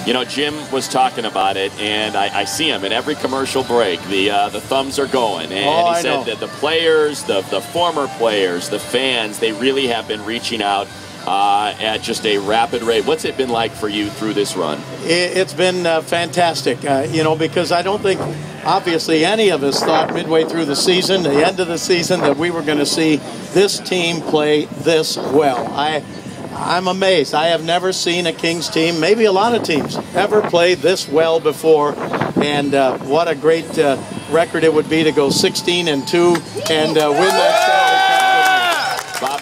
You know, Jim was talking about it, and I see him in every commercial break. The thumbs are going, and he said that the players, the former players, the fans, they really have been reaching out at just a rapid rate. What's it been like for you through this run? It's been fantastic, you know, because I don't think, obviously, any of us thought midway through the season, the end of the season, that we were going to see this team play this well. I'm amazed. I have never seen a Kings team, maybe a lot of teams, ever play this well before. And what a great record it would be to go 16-2 and win that Stanley Cup.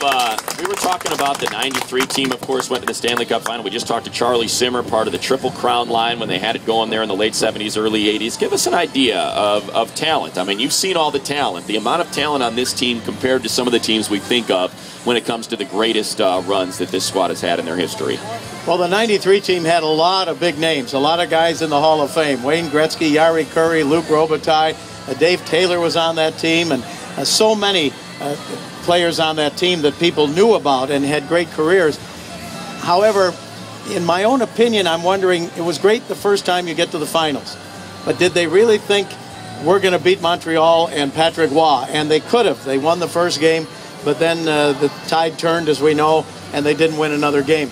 Bob, we were talking about the '93 team, of course, went to the Stanley Cup final. We just talked to Charlie Simmer, part of the Triple Crown line when they had it going there in the late 70s, early 80s. Give us an idea of talent. I mean, you've seen all the talent. The amount of talent on this team compared to some of the teams we think of when it comes to the greatest runs that this squad has had in their history. Well, the '93 team had a lot of big names, a lot of guys in the Hall of Fame. Wayne Gretzky, Yari Curry, Luc Robitaille, Dave Taylor was on that team, and so many players on that team that people knew about and had great careers. However, in my own opinion, I'm wondering, it was great the first time you get to the finals, but did they really think we're going to beat Montreal and Patrick Roy? And they could have. They won the first game, but then the tide turned, as we know, and they didn't win another game.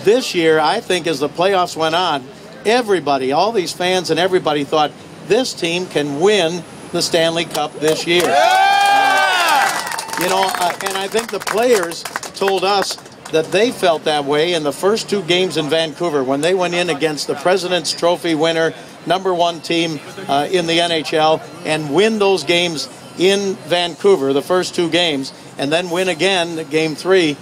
This year, I think as the playoffs went on, everybody, all these fans and everybody thought this team can win the Stanley Cup this year. You know, and I think the players told us that they felt that way in the first two games in Vancouver when they went in against the President's Trophy winner, #1 team in the NHL, and win those games in Vancouver, the first two games, and then win again, Game 3,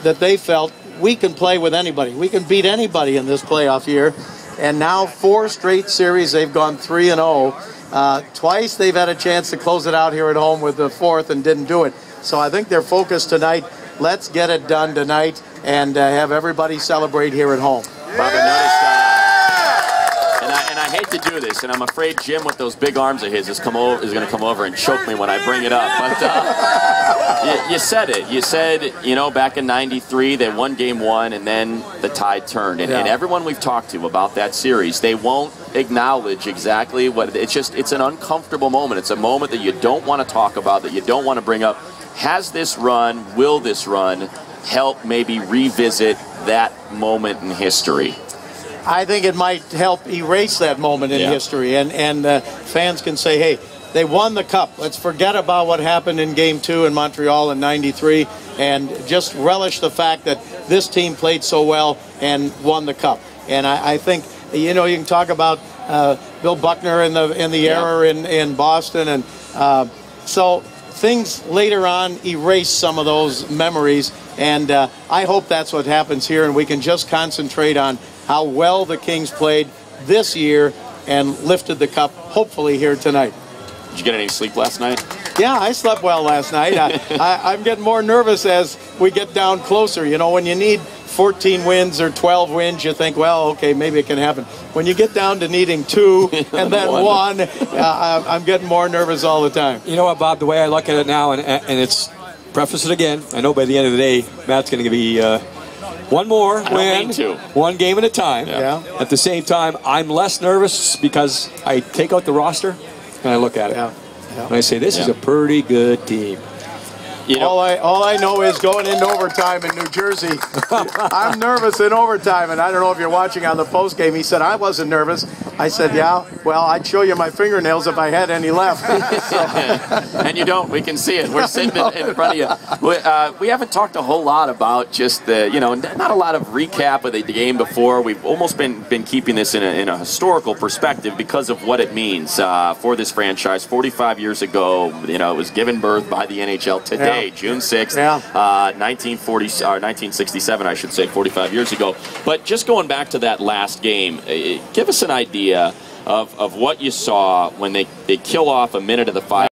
that they felt we can play with anybody. We can beat anybody in this playoff year. And now 4 straight series, they've gone 3-0. Twice they've had a chance to close it out here at home with the 4th and didn't do it. So I think they're focused tonight. Let's get it done tonight and have everybody celebrate here at home. Bob, and I hate to do this, and I'm afraid Jim with those big arms of his is going to come over and choke me when I bring it up. But you said it. You said, you know, back in '93 they won Game 1 and then the tide turned. And everyone we've talked to about that series, they won't acknowledge exactly what it's an uncomfortable moment. It's a moment that you don't want to talk about, that you don't want to bring up. Has this run, will this run help maybe revisit that moment in history? I think it might help erase that moment in history, and fans can say, hey, they won the Cup. Let's forget about what happened in Game 2 in Montreal in '93 and just relish the fact that this team played so well and won the Cup. And I think, you know, you can talk about Bill Buckner in the era in Boston, and so things later on erase some of those memories, and I hope that's what happens here, and we can just concentrate on how well the Kings played this year and lifted the Cup, hopefully, here tonight. Did you get any sleep last night? Yeah, I slept well last night. I'm getting more nervous as we get down closer. You know, when you need 14 wins or 12 wins, you think, well, okay, maybe it can happen. When you get down to needing 2 and then 1, I'm getting more nervous all the time. You know what, Bob, the way I look at it now, and it's, preface it again, I know by the end of the day, Matt's going to be one more win, one game at a time. Yeah. At the same time, I'm less nervous because I take out the roster and I look at it. And I say, this is a pretty good team. You know, all I know is going into overtime in New Jersey, I'm nervous in overtime, and I don't know if you're watching on the post game. He said I wasn't nervous. I said, yeah, well, I'd show you my fingernails if I had any left. And you don't. We can see it. We're sitting in front of you. We haven't talked a whole lot about just the, you know, not a lot of recap of the game before. We've almost been keeping this in a historical perspective because of what it means for this franchise. 45 years ago, you know, it was given birth by the NHL today. June 6th, 1967, I should say, 45 years ago. But just going back to that last game, give us an idea of what you saw when they kill off a minute of the 5.